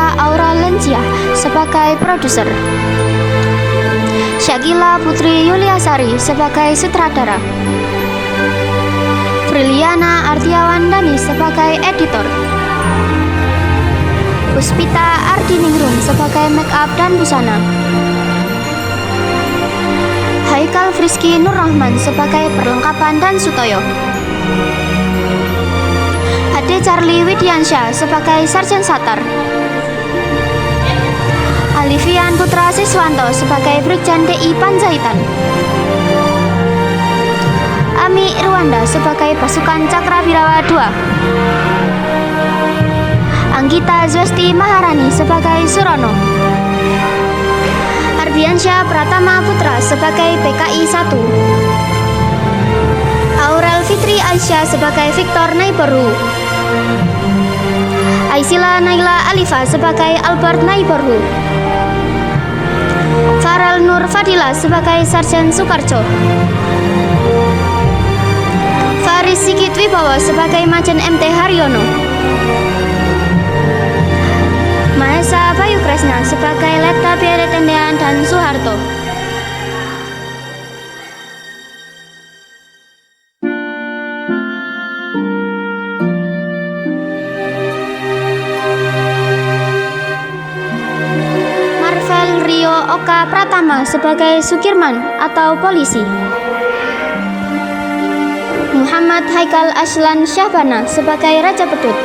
Puspita Auralencia sebagai produser, Syakila Putri Yuliasari sebagai sutradara, Briliana Artiawan Dani sebagai editor, Puspita Ardiningrum sebagai make up dan busana, Haikal Friski Nurrahman sebagai perlengkapan dan sutoyo, Ade Charlie Widiansyah sebagai Sarjen Satar, Alifian Putra Siswanto sebagai Brigjen DI Panjaitan, Ami Irwanda sebagai Pasukan Cakrawirawa II, Anggita Zwesti Maharani sebagai Surono, Ardiansyah Pratama Putra sebagai PKI 1, Aurel Fitri Aisyah sebagai Victor Neighborhood, Aisila Naila Alifa sebagai Albert Neighborhood, Farel Nur Fadila sebagai Sarjen Sukarjo, Faris Sigit Wibowo sebagai Majen MT Haryono, Mahesa Bayu Kresna sebagai Leta Biare Tendean dan Soeharto. Marvel Rio Oka Pratama sebagai Sukirman atau polisi, Muhammad Haikal Aslan Syahbana sebagai Raja Pedut,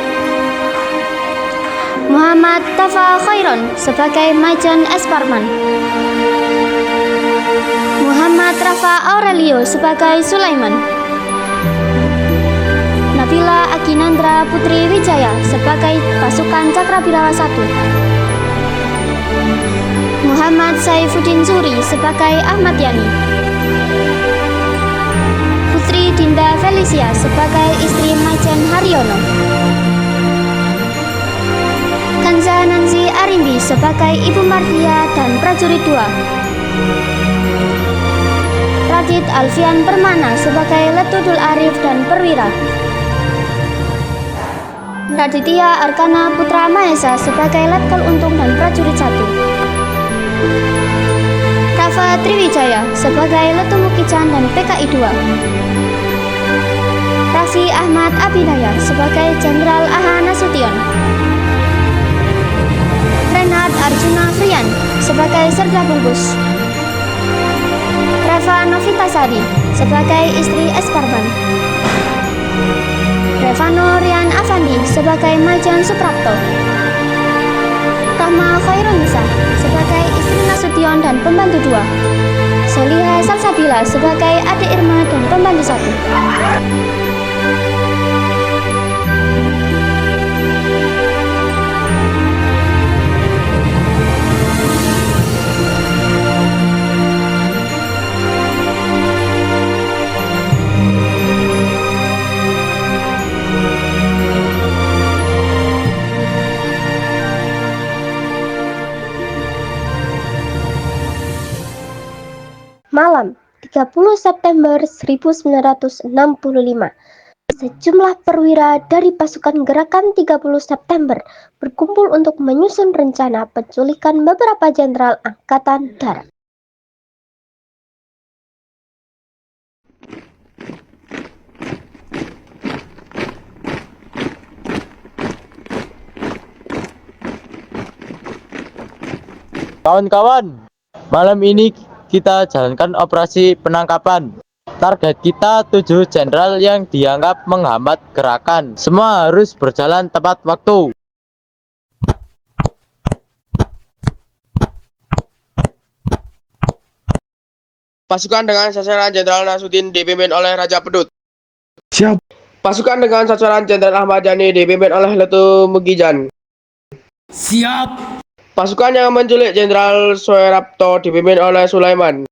Muhammad Tafa Khairon sebagai Majen Esparman, Muhammad Rafa Aurelio sebagai Sulaiman, Nabila Aginandra Putri Wijaya sebagai Pasukan Cakrawirawa I, Muhammad Saifuddin Suri sebagai Ahmad Yani, Putri Dinda Felicia sebagai istri Majen Haryono, Kanza Nancy Arimbi sebagai Ibu Martia dan Prajurit II, Radit Alfian Permana sebagai Letudul Arif dan Perwira, Raditya Arkana Putra Mahesa sebagai Letkol Untung dan Prajurit 1, Rafa Triwijaya sebagai Letumukican dan PKI 2, Raffi Ahmad Abinaya sebagai Jenderal Aha Nasution, Renard Arjuna Frian sebagai Serda Bungkus, Reva Novitasari sebagai istri Esparman, Revano Rian Afandi sebagai Majen Suprapto, Rahma Khairunisa sebagai istri Nasution dan pembantu 2, Soliha Salsabila sebagai adik Irma dan pembantu 1. Malam 30 September 1965, sejumlah perwira dari pasukan Gerakan 30 September berkumpul untuk menyusun rencana penculikan beberapa jenderal Angkatan Darat. Kawan-kawan, malam ini kita jalankan operasi penangkapan. Target kita 7 jenderal yang dianggap menghambat gerakan. Semua harus berjalan tepat waktu. Pasukan dengan sasaran Jenderal Nasution dipimpin oleh Raja Pedut. Siap. Pasukan dengan sasaran Jenderal Ahmad Yani dipimpin oleh Letu Mugijan. Siap. Pasukan yang menculik Jenderal Soerapto dipimpin oleh Sulaiman.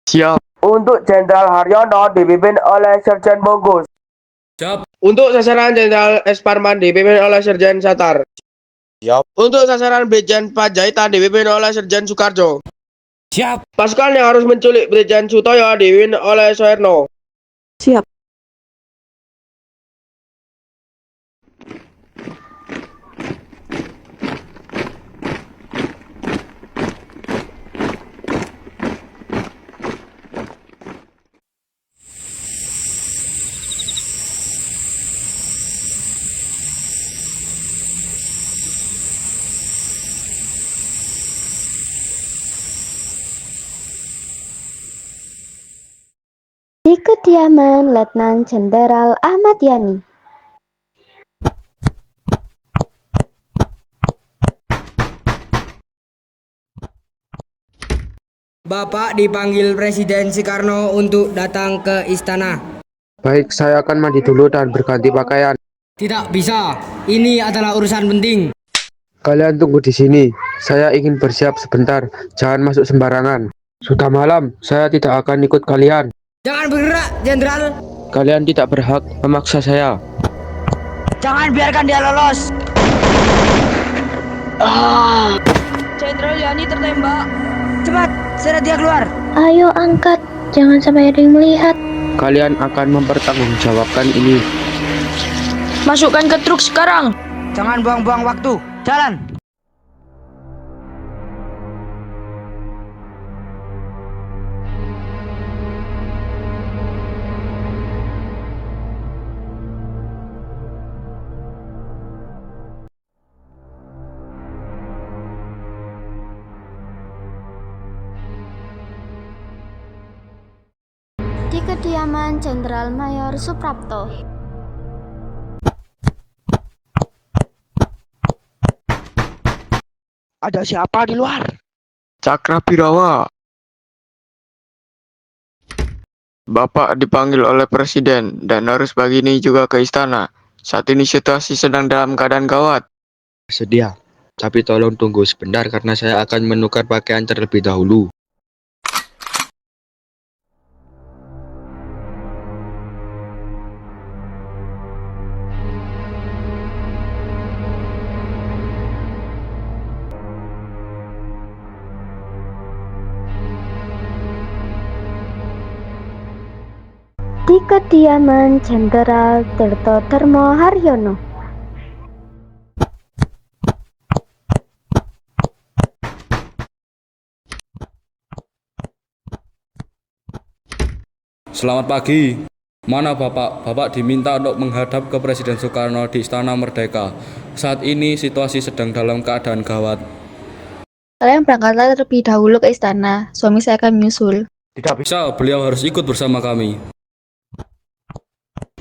Siap. Untuk Jenderal Haryono dipimpin oleh Serjen Bungkus. Siap. Untuk sasaran Jenderal Esparman dipimpin oleh Serjen Satar. Siap. Untuk sasaran Brigjen Panjaitan dipimpin oleh Serjen Sukarjo. Siap. Pasukan yang harus menculik Brigjen Sutoyo dipimpin oleh Soerno. Siap. kediaman Letnan Jenderal Ahmad Yani. Bapak dipanggil Presiden Soekarno untuk datang ke istana. Baik, saya akan mandi dulu dan berganti pakaian. Tidak bisa, ini adalah urusan penting. Kalian tunggu di sini. Saya ingin bersiap sebentar. Jangan masuk sembarangan. Sudah malam, saya tidak akan ikut kalian. Jangan bergerak, Jenderal. Kalian tidak berhak memaksa saya. Jangan biarkan dia lolos. Jenderal Yani tertembak. Cepat, seret dia keluar. Ayo angkat, jangan sampai ada yang melihat. Kalian akan mempertanggungjawabkan ini. Masukkan ke truk sekarang. Jangan buang-buang waktu. Jalan. Di kediaman Jenderal Mayor Suprapto. Ada siapa di luar? Cakrabirawa. Bapak dipanggil oleh Presiden dan harus begini juga ke istana. Saat ini situasi sedang dalam keadaan gawat. Sedia. Tapi tolong tunggu sebentar karena saya akan menukar pakaian terlebih dahulu. Di kediaman Jenderal Tirto Darmo Haryono. Selamat pagi. Mana Bapak? Bapak diminta untuk menghadap ke Presiden Soekarno di Istana Merdeka. Saat ini situasi sedang dalam keadaan gawat. Kalian berangkatlah terlebih dahulu ke istana. Suami saya akan menyusul. Tidak bisa, beliau harus ikut bersama kami.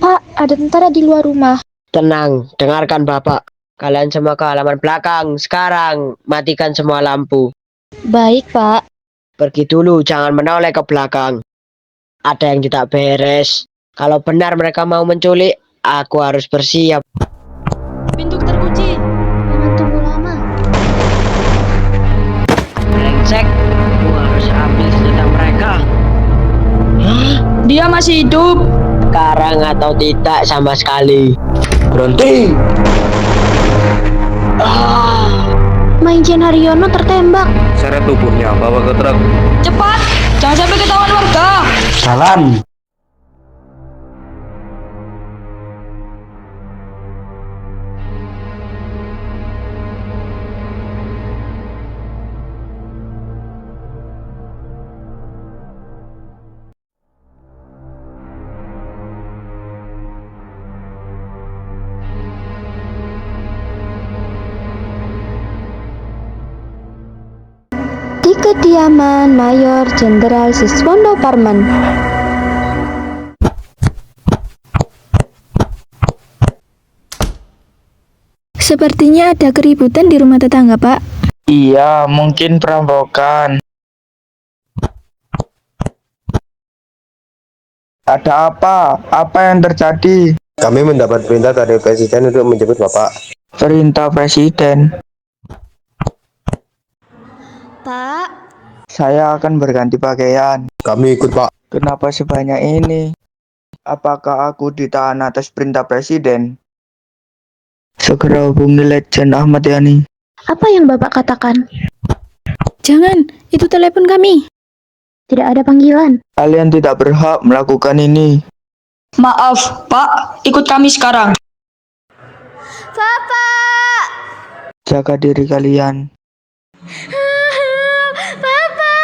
Pak, ada tentara di luar rumah. Tenang, dengarkan Bapak. Kalian semua ke halaman belakang. Sekarang, matikan semua lampu. Baik, Pak. Pergi dulu, jangan menoleh ke belakang. Ada yang tidak beres. Kalau benar mereka mau menculik, aku harus bersiap. Pintu terkunci. Jangan tunggu lama. Brengsek, aku harus ambil senjata mereka. Dia masih hidup. Sekarang atau tidak sama sekali. Berhenti! Majen Haryono tertembak. Seret tubuhnya, bawa ke truk. Cepat, jangan sampai ketahuan warga. Jalan! Di kediaman Mayor Jenderal Siswondo Parman. Sepertinya ada keributan di rumah tetangga, Pak. Iya, mungkin perampokan. Ada apa? Apa yang terjadi? Kami mendapat perintah dari Presiden untuk menjemput Bapak. Perintah Presiden. Pak, Saya akan berganti pakaian. Kami ikut, Pak. Kenapa sebanyak ini? Apakah aku ditahan atas perintah Presiden? Segera hubungi Letjen Ahmad Yani. Apa yang Bapak katakan? Jangan, itu telepon kami. Tidak ada panggilan. Kalian tidak berhak melakukan ini. Maaf, Pak. Ikut kami sekarang. Bapak! Jaga diri kalian. Bapak!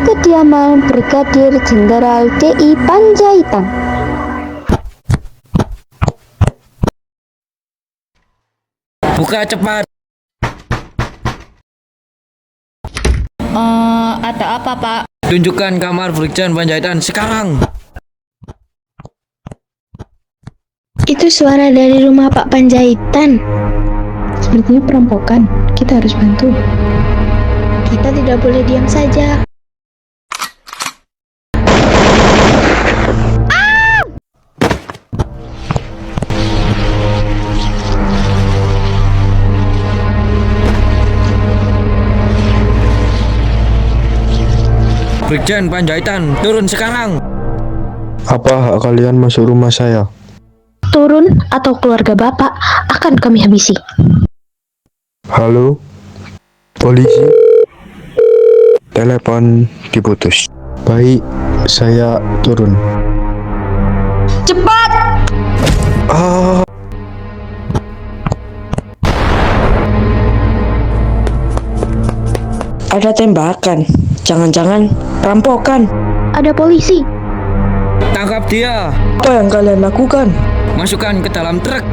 kediaman Brigadir Jenderal DI Panjaitan. Buka cepat. Ada apa, Pak? Tunjukkan kamar Brigjen Panjaitan sekarang. Itu suara dari rumah Pak Panjaitan. Sepertinya perampokan. Kita harus bantu. Kita tidak boleh diam saja. Brigjen Panjaitan, turun sekarang. Apa hak kalian masuk rumah saya? Turun atau keluarga Bapak akan kami habisi. Halo? Polisi? Telepon diputus. Baik, saya turun. Cepat! Ah, Ada tembakan. Jangan-jangan perampokan. Ada polisi. Tangkap dia. Apa yang kalian lakukan? Masukkan ke dalam truk.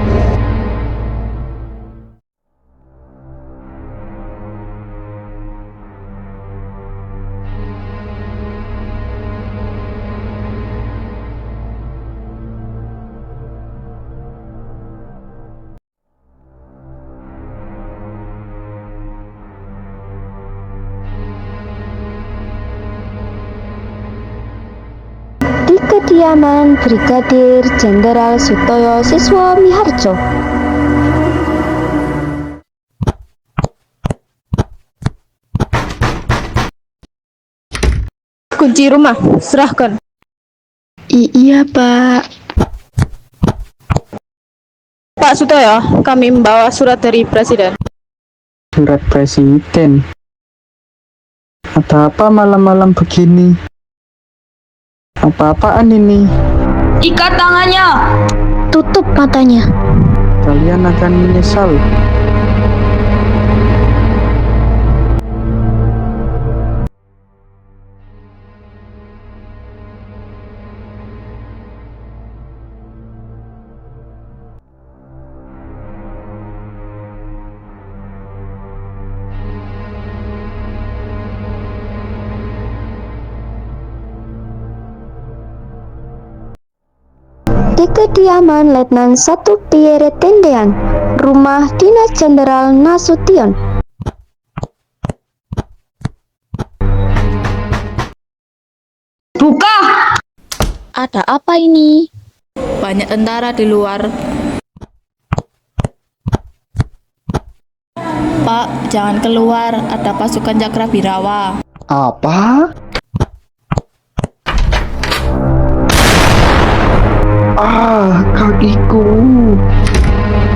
Di kediaman Brigadir Jenderal Sutoyo Siswo Miharjo. Kunci rumah, serahkan. Iya, Pak. Pak Sutoyo, kami membawa surat dari Presiden. Surat presiden. Ada apa malam-malam begini? Apa-apaan ini? Ikat tangannya. Tutup matanya. Kalian akan menyesal. Di kediaman Letnan 1 Pierre Tendean, rumah dinas Jenderal Nasution. Buka! Ada apa ini? Banyak tentara di luar. Pak, jangan keluar. Ada pasukan Cakrabirawa. Apa? Ah, kakiku.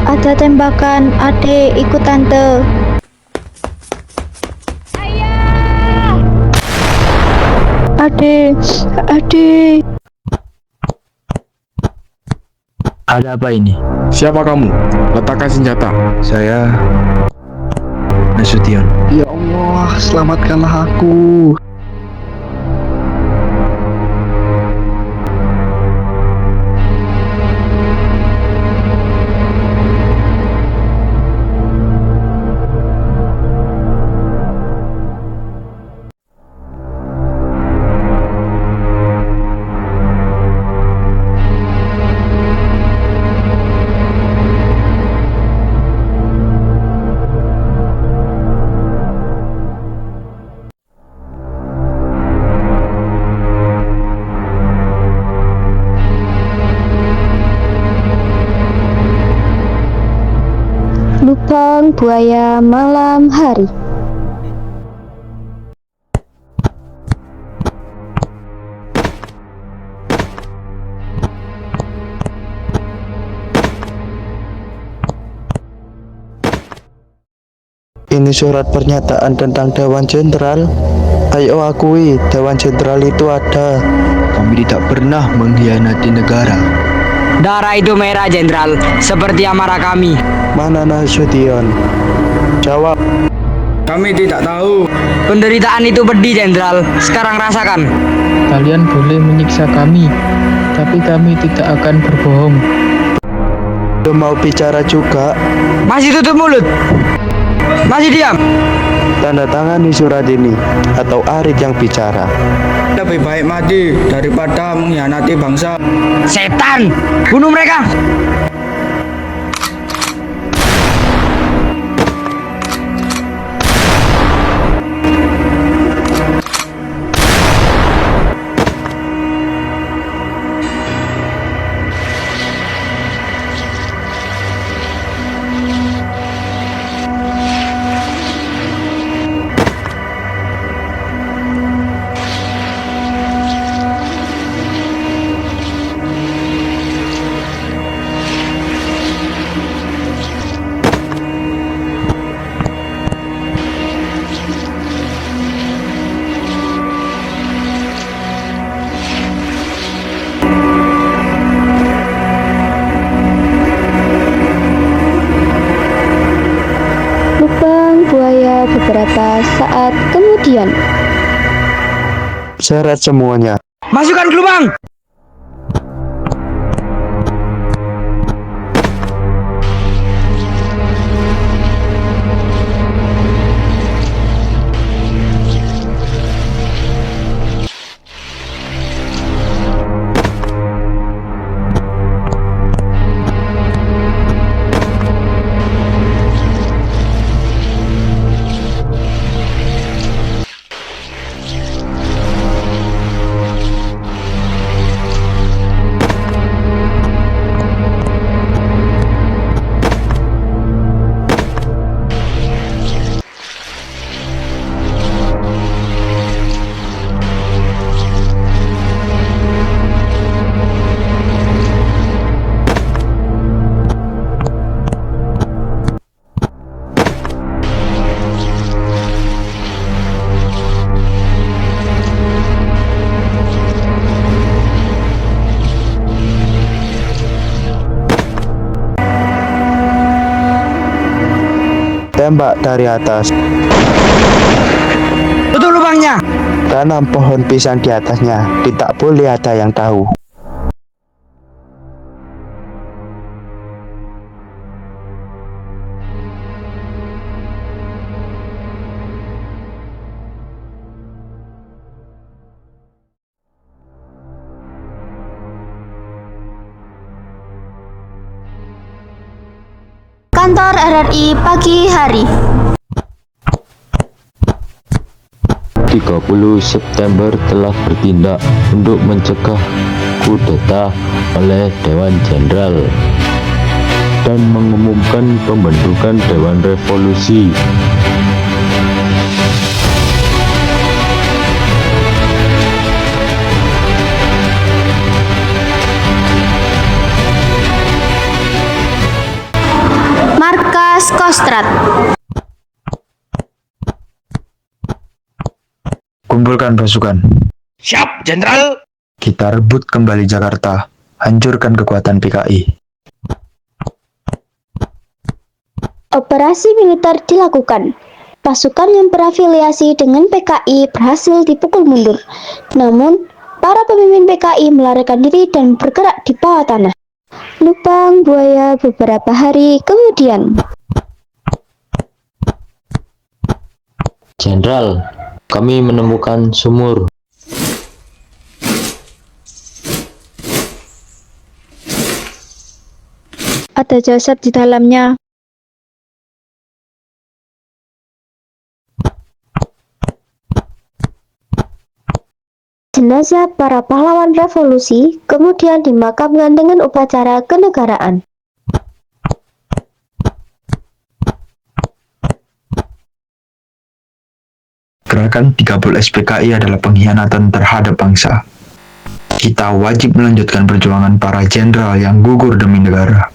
Ada tembakan, adek ikut tante. Adek, adek. Ada apa ini? siapa kamu? Letakkan senjata. Saya Nasution. Ya Allah, selamatkanlah aku. Lubang buaya malam hari. Ini surat pernyataan tentang Dewan Jenderal. Ayo akui, Dewan Jenderal itu ada. Kami tidak pernah mengkhianati negara. Darah itu merah, Jenderal, seperti amarah kami. Mana Nasution? Jawab. Kami tidak tahu. Penderitaan itu pedih, Jenderal. Sekarang rasakan. Kalian boleh menyiksa kami, tapi kami tidak akan berbohong. Belum mau bicara juga. Masih tutup mulut. Masih diam. Tanda tangani surat ini, atau Arit yang bicara. Lebih baik mati daripada mengkhianati bangsa. Setan! Bunuh mereka! Lubang buaya beberapa saat kemudian. Seret semuanya. Masukkan ke lubang! Tembak dari atas. Tutup lubangnya! Tanam pohon pisang di atasnya. Tidak boleh ada yang tahu. Kantor RRI pagi hari. 30 September telah bertindak untuk mencegah kudeta oleh Dewan Jenderal dan mengumumkan pembentukan Dewan Revolusi. Markas Kostrad. Kumpulkan pasukan. Siap, Jenderal. Kita rebut kembali Jakarta. Hancurkan kekuatan PKI. Operasi militer dilakukan. Pasukan yang berafiliasi dengan PKI berhasil dipukul mundur. Namun, para pemimpin PKI melarikan diri dan bergerak di bawah tanah. Lubang buaya beberapa hari kemudian. Jenderal, kami menemukan sumur. Ada jasad di dalamnya. Jenazah para pahlawan revolusi kemudian dimakamkan dengan upacara kenegaraan. Gerakan 30 SPKI adalah pengkhianatan terhadap bangsa. Kita wajib melanjutkan perjuangan para jenderal yang gugur demi negara.